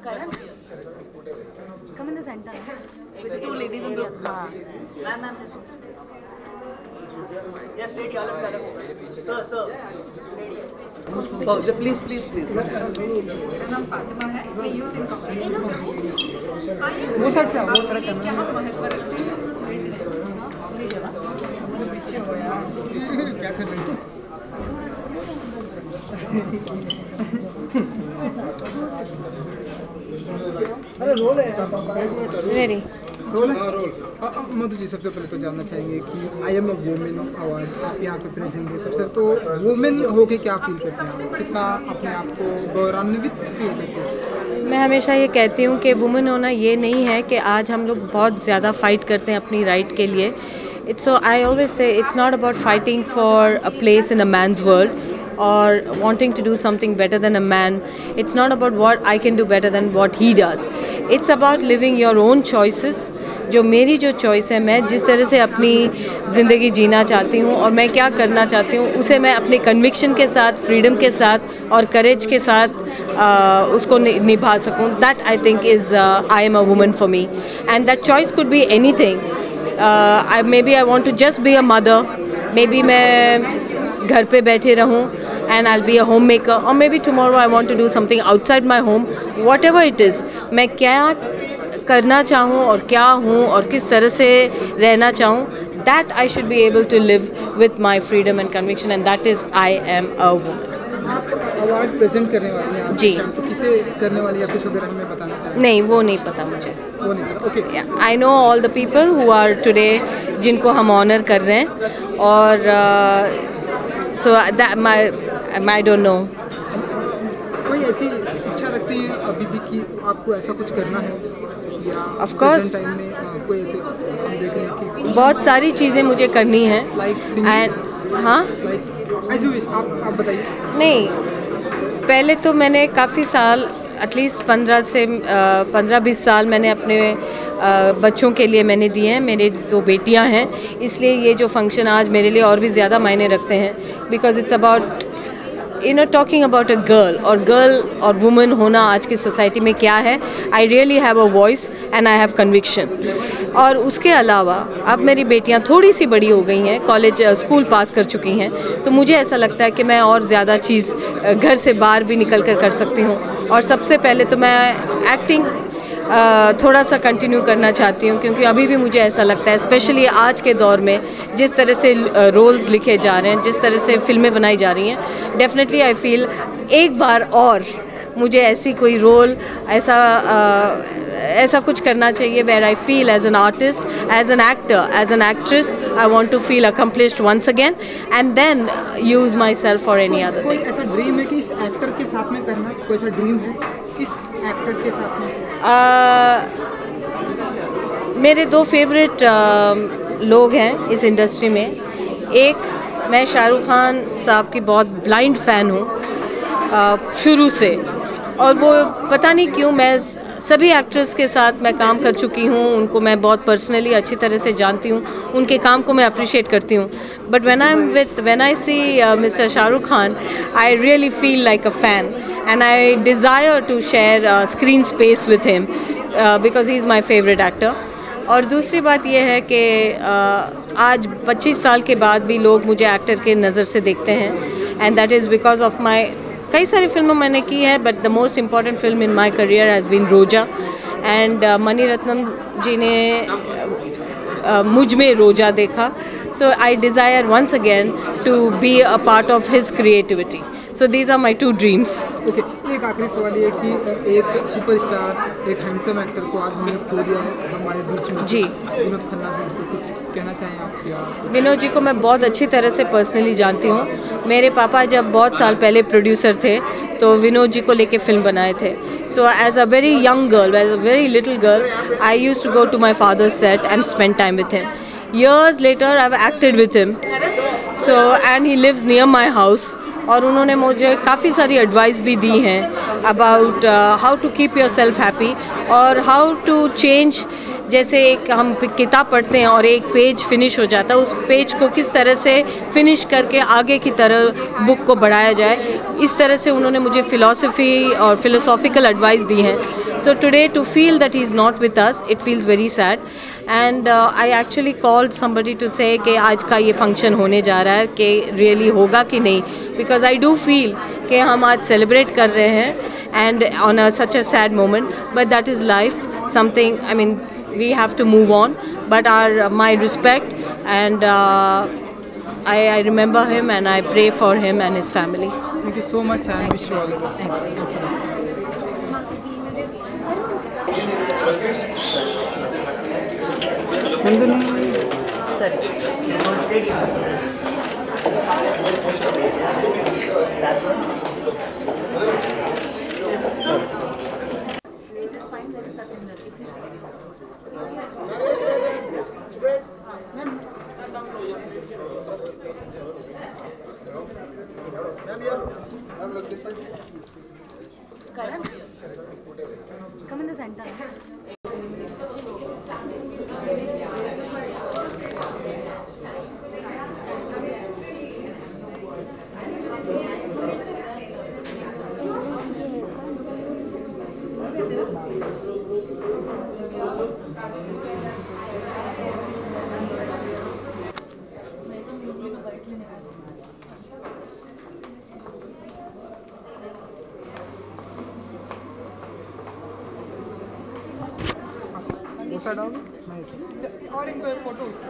Karan, come in the center with the two ladies in the other. Ma'am, yes, lady, all of you. Sir. Oh, please. मेरा नाम फातिमा है, मैं youth in वो side से वो तरह क्या हम महत्व रखते हैं पीछे हो यार क्या कर रहे हो? अरे रोल है रेडी रोल मधु जी, सबसे पहले तो जानना चाहेंगे कि I am a women award आप यहाँ पे प्रेजेंट है। सबसे तो वुमेन होके क्या फील करते हैं, कितना अपने आप को गौरवान्वित फील करते हैं? मैं हमेशा ये कहती हूँ कि वुमेन होना ये नहीं है कि आज हम लोग बहुत ज़्यादा फाइट करते हैं अपनी राइट के लिए। It's so I always say it's not about fighting for a place in a man's world or wanting to do something better than a man. It's not about what I can do better than what he does. It's about living your own choices. जो मेरी जो choice है, मैं जिस तरह से अपनी ज़िंदगी जीना चाहती हूँ और मैं क्या करना चाहती हूँ, उसे मैं अपने कन्विक्शन के साथ, फ्रीडम के साथ और करेज के साथ उसको निभा सकूँ. That I think is I am a woman for me, and that choice could be anything. Maybe I want to just be a mother. Maybe मैं घर पे बैठे रहूँ and I'll be a homemaker, or maybe tomorrow I want to do something outside my home. Whatever it is, मैं क्या करना चाहूँ और क्या हूँ और किस तरह से रहना चाहूँ, that I should be able to live with my freedom and conviction, and that is I am a woman. आप अवार्ड प्रेजेंट करने वाली हैं जी, तो किसे करने वाली है, कुछ अगर हमें बताना चाहें? नहीं, वो नहीं पता मुझे. वो नहीं पता. Okay. I know all the people who are today जिनको हम ऑनर कर रहे हैं, और so that I don't know. कोई ऐसी इच्छा रखती हैं अभी भी कि आपको ऐसा कुछ करना है, या Of course. टाइम में कोई ऐसे हम देख रहे हैं कि बहुत सारी चीज़ें मुझे करनी हैं. हाँ, आप बताइए. नहीं, पहले तो मैंने काफ़ी साल, एटलीस्ट 15-20 साल मैंने अपने बच्चों के लिए मैंने दिए हैं. मेरे 2 बेटियां हैं, इसलिए ये जो फंक्शन आज मेरे लिए और भी ज़्यादा मायने रखते हैं. Because it's about talking about a girl और वुमन होना आज की सोसाइटी में क्या है. I really have a voice and I have conviction. और उसके अलावा अब मेरी बेटियां थोड़ी सी बड़ी हो गई हैं, कॉलेज स्कूल पास कर चुकी हैं, तो मुझे ऐसा लगता है कि मैं और ज़्यादा चीज़ घर से बाहर भी निकल कर सकती हूँ. और सबसे पहले तो मैं एक्टिंग थोड़ा सा कंटिन्यू करना चाहती हूँ, क्योंकि अभी भी मुझे ऐसा लगता है, स्पेशली आज के दौर में जिस तरह से रोल्स लिखे जा रहे हैं, जिस तरह से फिल्में बनाई जा रही हैं, डेफिनेटली आई फील एक बार और मुझे ऐसी कोई रोल, ऐसा कुछ करना चाहिए where I feel as an artist, as an actor, as an actress, I want to feel accomplished once again and then use myself for any other. कोई ऐसा ड्रीम है कि इस एक्टर के साथ में करना, कोई ऐसा ड्रीम है इस एक्टर के साथ में? मेरे 2 फेवरेट लोग हैं इस इंडस्ट्री में. एक, मैं शाहरुख खान साहब की बहुत ब्लाइंड फ़ैन हूँ शुरू से, और वो पता नहीं क्यों, मैं सभी एक्ट्रेस के साथ मैं काम कर चुकी हूँ, उनको मैं बहुत पर्सनली अच्छी तरह से जानती हूँ, उनके काम को मैं अप्रिशिएट करती हूँ. But when I see mister Shahrukh Khan, I really feel like a fan and I desire to share screen space with him because he is my favorite actor. और दूसरी बात ये है कि आज 25 साल के बाद भी लोग मुझे एक्टर के नज़र से देखते हैं, and that is because of my कई सारी फिल्में मैंने की है, but the most important film in my career has been रोजा, and मणि रत्नम जी ने मुझ में रोजा देखा. So I desire once again to be a part of his creativity. So these are my two dreams. Okay, एक आखिरी सवाल ये कि एक सुपरस्टार, एक हैंडसम एक्टर को आज हमने खो दिया है हमारे बीच में। जी। विनोद खन्ना जी, तो कुछ कहना चाहें आप या? विनोद जी को मैं बहुत अच्छी तरह से पर्सनली जानती हूँ। मेरे पापा जब बहुत साल पहले प्रोड्यूसर थे तो विनोद जी को लेके फिल्म बनाए थे। So as a very young girl, as a very little girl, I used to go to my father's set and spend time with him. Years later I've acted with him, so and he lives near my house. और उन्होंने मुझे काफ़ी सारी advice भी दी हैं about how to keep yourself happy और how to change. जैसे एक हम किताब पढ़ते हैं और एक पेज फिनिश हो जाता है, उस पेज को किस तरह से फिनिश करके आगे की तरह बुक को बढ़ाया जाए, इस तरह से उन्होंने मुझे फ़िलासफ़ी और फिलोसॉफिकल एडवाइस दी हैं. So today to feel that he is not with us, it feels very sad. And I actually called somebody to say कि आज का ये फंक्शन होने जा रहा है, कि रियली होगा कि नहीं, बिकॉज आई डू फील कि हम आज सेलिब्रेट कर रहे हैं and on such a sad moment, but that is life. Something, I mean, we have to move on, but my respect, and I remember him and I pray for him and his family. Thank you so much and wish you all the best. Karan, come in the center. वो side आओगे, मैं इस और एक photo उसका।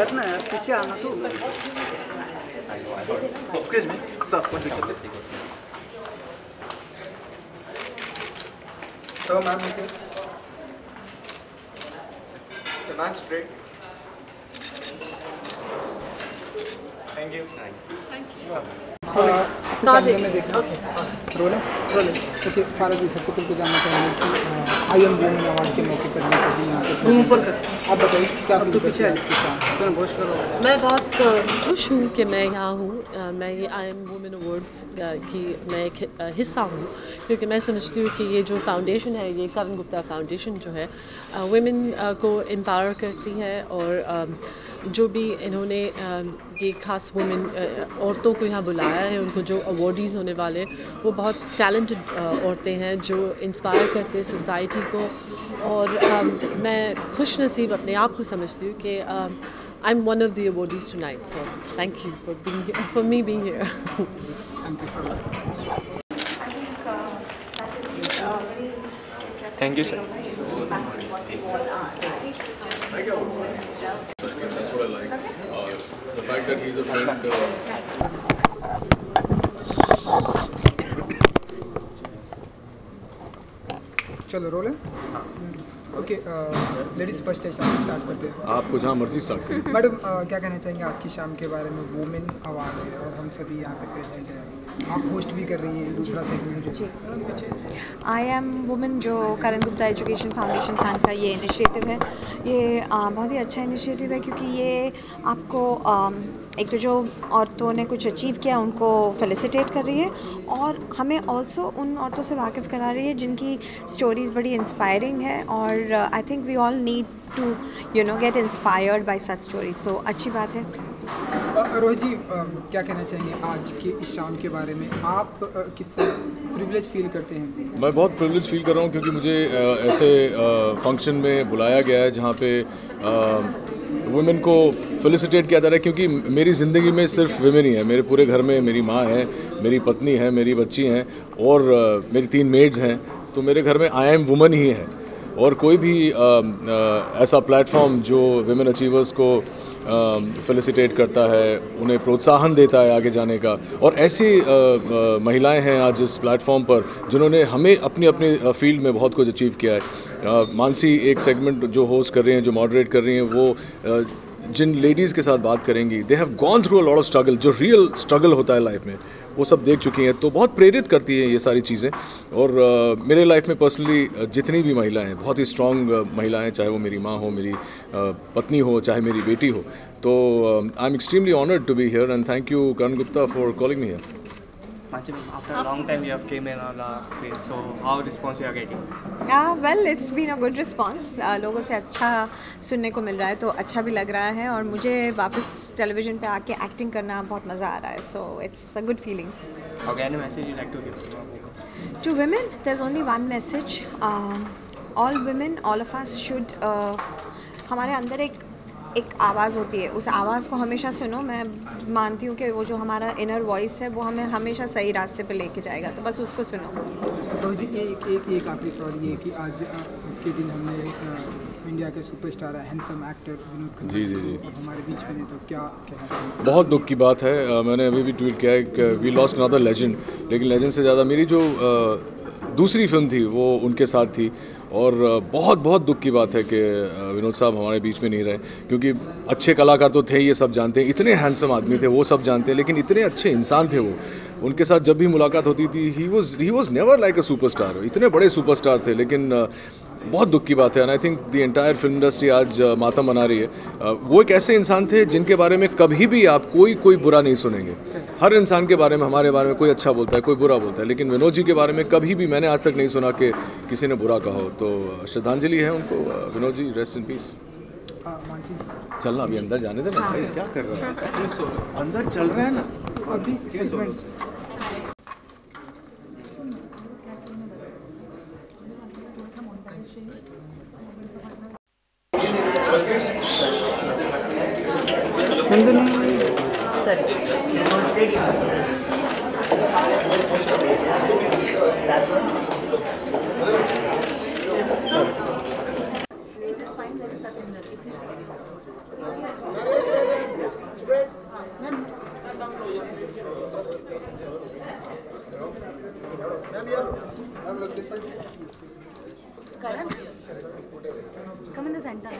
हटना यार, पीछे आना तू. Excuse me, sir, one picture please. So, ma'am, okay. So, ma'am, straight. Thank you. में देखना रोल है। ओके, फारज जी, सबसे पहले तो जानना चाहेंगे कि आई एम वुमेन अवार्ड के मौके पर यहाँ पे आप बताइए क्या पीछे है? मैं बहुत खुश हूँ कि मैं यहाँ हूँ. मैं ये आई एम वुमेन अवार्ड्स की मैं एक हिस्सा हूँ, क्योंकि मैं समझती हूँ कि ये जो फाउंडेशन है, ये करण गुप्ता फाउंडेशन जो है, वुमेन को एम्पावर करती है. और जो भी इन्होंने ये ख़ास वुमेन औरतों को यहाँ बुलाया है, उनको जो अवार्डीज़ होने वाले, वो बहुत टैलेंटेड औरतें हैं जो इंस्पायर करते हैं सोसाइटी को. और मैं खुश नसीब अपने आप को समझती हूँ कि I am one of the awardees tonight. So thank you for me being here. Thank you so much. Thank you, sir. That's what I like. The fact that he's a friend. चलो role है. Okay, ladies first है, start करते हैं। आपको जहाँ मर्जी start करें। Madam, क्या कहना चाहेंगे आज की शाम के बारे में? वुमेन अवार्ड है और हम सभी यहाँ पे प्रेजेंट हैं, आप होस्ट भी कर रही हैं दूसरा सेगमेंट जो आई एम वुमेन जो करण गुप्ता एजुकेशन फाउंडेशन खान का ये इनिशिएटिव है, ये बहुत ही अच्छा इनिशिएटिव है क्योंकि ये आपको एक तो जो औरतों ने कुछ अचीव किया उनको फेलिसिटेट कर रही है और हमें ऑल्सो उन औरतों से वाकिफ़ करा रही है जिनकी स्टोरीज़ बड़ी इंस्पायरिंग है और I think we all need to get inspired by such stories, तो अच्छी बात है। रोहित जी, क्या कहना चाहिए आज के इस शाम के बारे में? आप कितना प्रिविलेज फील करते हैं? मैं बहुत प्रिविलेज फील कर रहा हूँ क्योंकि मुझे ऐसे फंक्शन में बुलाया गया है जहाँ पे वुमेन को फेलिसिटेट किया जा रहा है, क्योंकि मेरी ज़िंदगी में सिर्फ वुमेन ही है। मेरे पूरे घर में मेरी माँ है, मेरी पत्नी है, मेरी बच्ची हैं और मेरी 3 मेड्स हैं, तो मेरे घर में आई एम वुमन ही है। और कोई भी ऐसा प्लेटफॉर्म जो वुमेन अचीवर्स को फेलिसिटेट करता है, उन्हें प्रोत्साहन देता है आगे जाने का, और ऐसी महिलाएं हैं आज इस प्लेटफॉर्म पर जिन्होंने हमें अपनी अपनी फील्ड में बहुत कुछ अचीव किया है। मानसी एक सेगमेंट जो होस्ट कर रही हैं, जो मॉडरेट कर रही हैं, वो जिन लेडीज़ के साथ बात करेंगी, they have gone through a lot of struggle, जो रियल स्ट्रगल होता है लाइफ में, वो सब देख चुकी हैं, तो बहुत प्रेरित करती हैं ये सारी चीज़ें। और मेरे लाइफ में पर्सनली जितनी भी महिलाएं हैं, बहुत ही स्ट्रॉन्ग महिलाएं, चाहे वो मेरी माँ हो, मेरी पत्नी हो, चाहे मेरी बेटी हो, तो I am extremely honoured to be here and thank you Karan Gupta for calling me here. After a long time you have came in on the screen, so how response you are getting? Well, it's been a good response. लोगों से अच्छा सुनने को मिल रहा है तो अच्छा भी लग रहा है और मुझे वापस टेलीविज़न पे आके एक्टिंग करना बहुत मज़ा आ रहा है, so it's a good feeling. Okay, any message you like to give? To women, there's only one message. All women, all of us should हमारे अंदर एक आवाज़ होती है, उस आवाज़ को हमेशा सुनो। मैं मानती हूँ कि वो जो हमारा इनर वॉइस है वो हमें हमेशा सही रास्ते पे लेके जाएगा, तो बस उसको सुनो। तो जी एक आखिरी सवाल ये कि आज के दिन हमने इंडिया के superstar handsome actor Vinod Khanna ji हमारे बीच में, तो क्या कहना चाहिए? बहुत दुख की बात है। मैंने अभी भी ट्वीट किया है कि वी लॉस्ट अनदर लेजेंड, लेकिन लेजेंड से ज़्यादा मेरी जो दूसरी फिल्म थी वो उनके साथ थी और बहुत बहुत दुख की बात है कि विनोद साहब हमारे बीच में नहीं रहे, क्योंकि अच्छे कलाकार तो थे, ये सब जानते हैं, इतने हैंडसम आदमी थे, वो सब जानते हैं, लेकिन इतने अच्छे इंसान थे वो। उनके साथ जब भी मुलाकात होती थी, he was never like a superstar, इतने बड़े सुपरस्टार थे, लेकिन बहुत दुख की बात है। And I think the entire film industry आज मातम मना रही है। वो एक ऐसे इंसान थे जिनके बारे में कभी भी आप कोई बुरा नहीं सुनेंगे। हर इंसान के बारे में, हमारे बारे में कोई अच्छा बोलता है, कोई बुरा बोलता है, लेकिन विनोद जी के बारे में कभी भी मैंने आज तक नहीं सुना कि किसी ने बुरा कहा हो। तो श्रद्धांजलि है उनको। Vinod ji, rest in peace. चलना अभी अंदर जाने देना, क्या कर रहा है? अंदर चल रहे हैं ना अभी। Come in the center.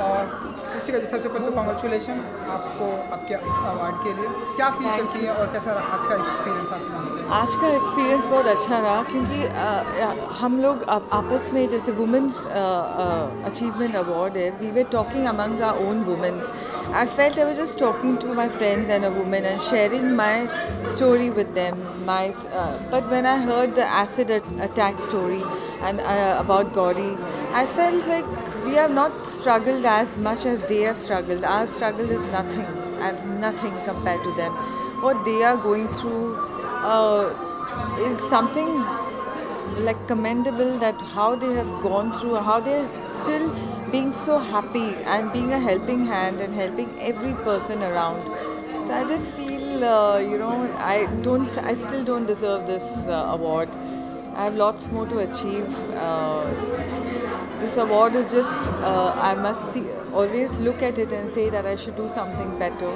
और कृषिका जी, सबसे पहले तो कॉन्ग्रेचुलेशन आपको आपके इस अवार्ड के लिए। क्या फील करती है और कैसा रहा आज का एक्सपीरियंस आपसे जानना चाहिए? आज का एक्सपीरियंस बहुत अच्छा रहा क्योंकि हम लोग आपस में जैसे वुमेंस अचीवमेंट अवार्ड है, we were talking among our own women's. I felt I was just talking to my friends and a woman and sharing my story with them. But when I heard the acid attack story and about Gauri, I felt like we have not struggled as much as they have struggled. Our struggle is nothing compared to them. What they are going through is something like commendable, that how they have gone through, how they are still being so happy and being a helping hand and helping every person around. So I just feel, I still don't deserve this award. I have lots more to achieve. This award is just, I must always look at it and say that I should do something better,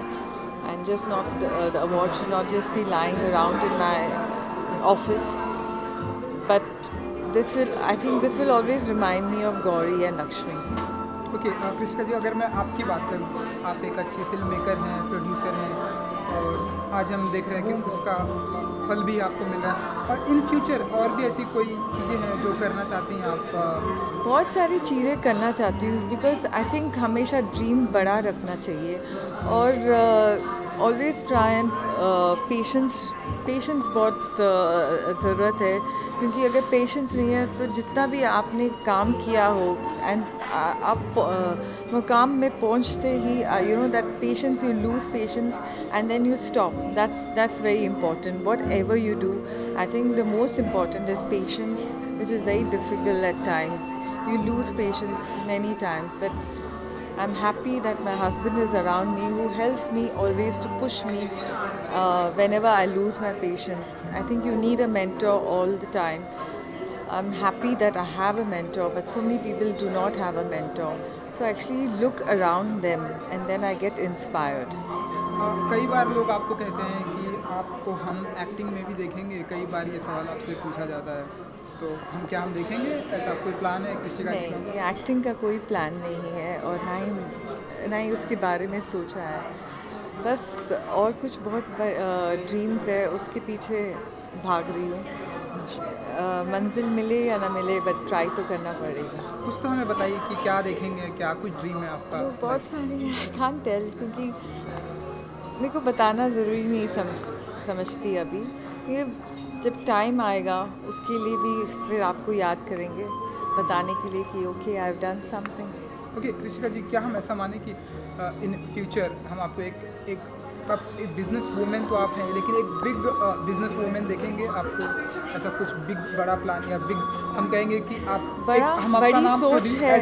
and just not, the award should not just be lying around in my office. But I think this will always remind me of Gauri and Lakshmi. Okay, Krishika ji, अगर मैं आपकी बात करूँ, आप एक अच्छी film maker हैं, producer हैं, और आज हम देख रहे हैं कि उसका फल भी आपको मिला। और इन फ्यूचर और भी ऐसी कोई चीज़ें हैं जो करना चाहती हैं आप? बहुत सारी चीज़ें करना चाहती हूँ, बिकॉज आई थिंक हमेशा ड्रीम बड़ा रखना चाहिए, और ऑलवेज ट्राई एंड पेशेंस बहुत ज़रूरत है, क्योंकि अगर पेशेंस नहीं है तो जितना भी आपने काम किया हो एंड आप मुकाम में पहुंचते ही that patience, you lose patience and then you stop. That's very important. Whatever you do, I think the most important is patience, which is very difficult at times. You lose patience many times, but I'm happy that my husband is around me, who helps me always to push me whenever I lose my patience. I think you need a mentor all the time. I'm happy that I have a mentor, but so many people do not have a mentor. So actually look around them and then I get inspired. कई बार लोग आपको कहते हैं कि आपको हम acting में भी देखेंगे, कई बार ये सवाल आपसे पूछा जाता है, तो हम देखेंगे? ऐसा कोई प्लान है कृषिका? नहीं, एक्टिंग का कोई प्लान नहीं है, और ना ही उसके बारे में सोचा है। बस और कुछ बहुत ड्रीम्स है, उसके पीछे भाग रही हूँ। मंजिल मिले या ना मिले, बट ट्राई तो करना पड़ेगा। कुछ तो हमें बताइए कि क्या देखेंगे, क्या कुछ ड्रीम है आपका? तो बहुत सारी है, आई कांट टेल, क्योंकि मेरे को बताना ज़रूरी नहीं समझती अभी। ये जब टाइम आएगा उसके लिए भी फिर आपको याद करेंगे बताने के लिए कि okay, I have done something. Okay Krishika ji, क्या हम ऐसा माने कि इन फ्यूचर हम आपको एक बिजनेस वूमेन तो आप हैं, लेकिन एक बिग बिजनेस वूमेन देखेंगे आपको? ऐसा कुछ बिग बड़ा प्लान या बिग हम कहेंगे कि आप बड़ी सोच है,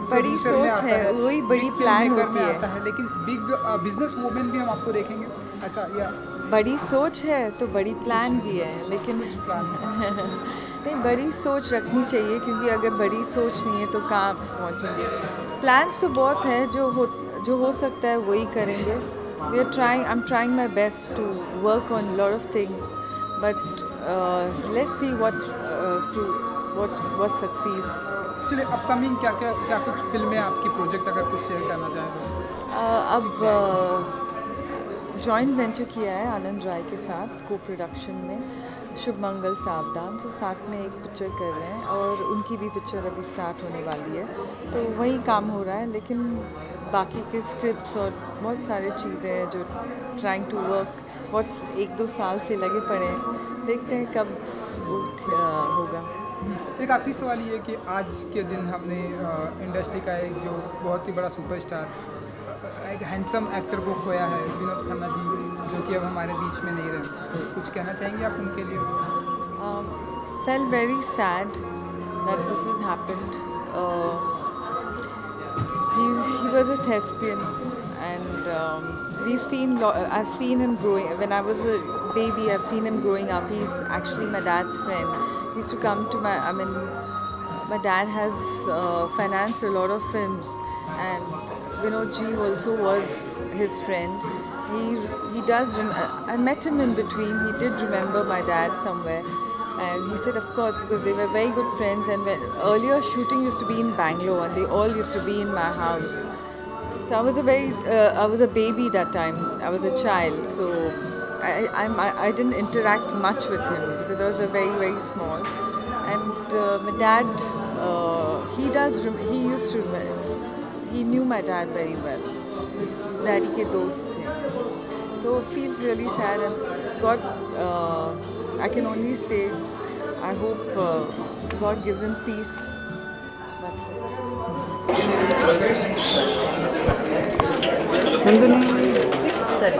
बड़ी सोच है, वही बड़ी प्लान होती है, लेकिन बिग बिजनेस वूमेन भी हम आपको देखेंगे ऐसा? या बड़ी सोच है तो बड़ी प्लान भी है, लेकिन प्लान नहीं, बड़ी सोच रखनी चाहिए, क्योंकि अगर बड़ी सोच नहीं है तो कहाँ पहुँचेंगे। प्लान्स तो बहुत है, जो हो सकता है वही करेंगे। I'm trying my best to work on a lot of things, but let's see what succeeds. चलिए, अपकमिंग क्या कुछ फिल्में आपकी प्रोजेक्ट अगर कुछ शेयर करना चाहें तो? अब जॉइंट वेंचर किया है आनंद राय के साथ, को प्रोडक्शन में, शुभ मंगल सावधान, तो साथ में एक पिक्चर कर रहे हैं, और उनकी भी पिक्चर अभी स्टार्ट होने वाली है, तो वही काम हो रहा है। लेकिन बाकी के स्क्रिप्ट्स और बहुत सारी चीज़ें हैं जो ट्राइंग टू वर्क, बहुत 1-2 साल से लगे पड़े हैं, देखते हैं कब होगा। एक आखिरी सवाल ये कि आज के दिन हमने इंडस्ट्री का एक जो बहुत ही बड़ा सुपरस्टार, एक हैंडसम एक्टर को खोया है, विनोद खन्ना जी, जो कि अब हमारे बीच में नहीं रहे, तो कुछ कहना चाहेंगे आप उनके लिए? Felt very sad that this has happened. He was a thespian, and I've seen him growing. When I was a baby, I've seen him growing up. He's actually my dad's friend. He used to come to my dad has financed a lot of films, and Vinod ji also was his friend. He does. I met him in between. He did remember my dad somewhere. And he said, of course, because they were very good friends. And earlier shooting used to be in Bangalore, and they all used to be in my house. So I was a baby that time. I was a child, so I didn't interact much with him because I was very small. And my dad, he knew my dad very well. Daddy के दोस्त थे. So it feels really sad, and God, I can only say, I hope God gives him peace. That's it. Sorry.